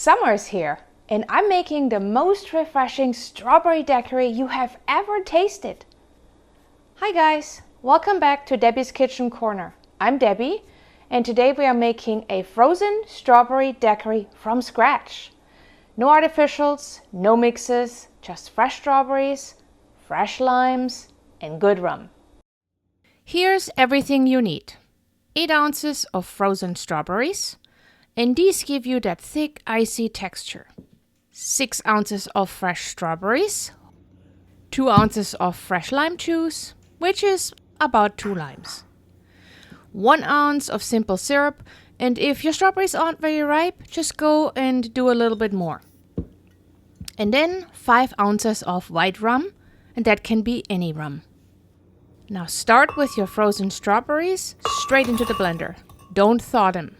Summer's here, and I'm making the most refreshing strawberry daiquiri you have ever tasted. Hi guys, welcome back to Debbie's Kitchen Corner. I'm Debbie, and today we are making a frozen strawberry daiquiri from scratch. No artificials, no mixes, just fresh strawberries, fresh limes, and good rum. Here's everything you need. 8 ounces of frozen strawberries, and these give you that thick, icy texture. 6 ounces of fresh strawberries, 2 ounces of fresh lime juice, which is about 2 limes. 1 ounce of simple syrup, and if your strawberries aren't very ripe, just go and do a little bit more. And then 5 ounces of white rum, and that can be any rum. Now start with your frozen strawberries straight into the blender. Don't thaw them.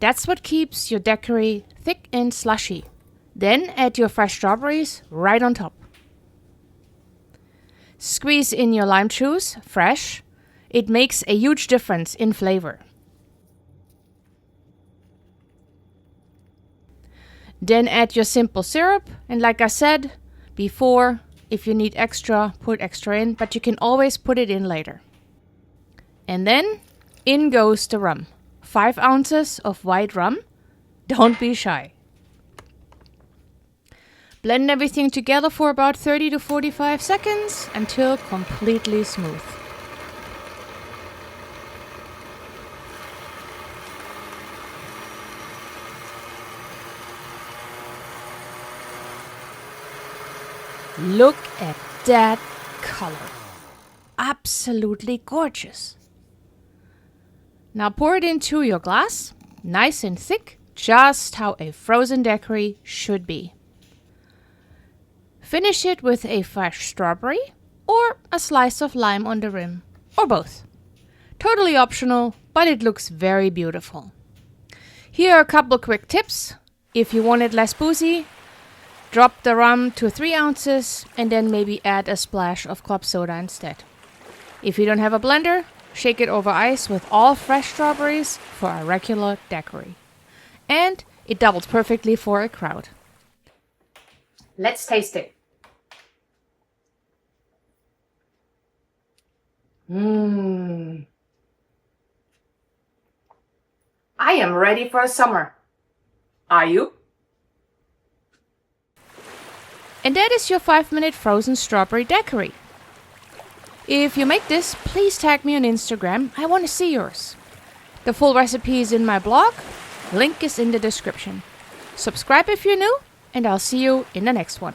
That's what keeps your daiquiri thick and slushy. Then add your fresh strawberries right on top. Squeeze in your lime juice, fresh. It makes a huge difference in flavor. Then add your simple syrup, and like I said before, if you need extra, put extra in, but you can always put it in later. And then in goes the rum. 5 ounces of white rum. Don't be shy. Blend everything together for about 30 to 45 seconds until completely smooth. Look at that color. Absolutely gorgeous. Now pour it into your glass, nice and thick, just how a frozen daiquiri should be. Finish it with a fresh strawberry or a slice of lime on the rim, or both. Totally optional, but it looks very beautiful. Here are a couple quick tips. If you want it less boozy, drop the rum to 3 ounces and then maybe add a splash of club soda instead. If you don't have a blender, shake it over ice with all fresh strawberries for a regular daiquiri. And it doubles perfectly for a crowd. Let's taste it. I am ready for summer. Are you? And that is your 5-minute frozen strawberry daiquiri. If you make this, please tag me on Instagram. I want to see yours. The full recipe is in my blog. Link is in the description. Subscribe if you're new, and I'll see you in the next one.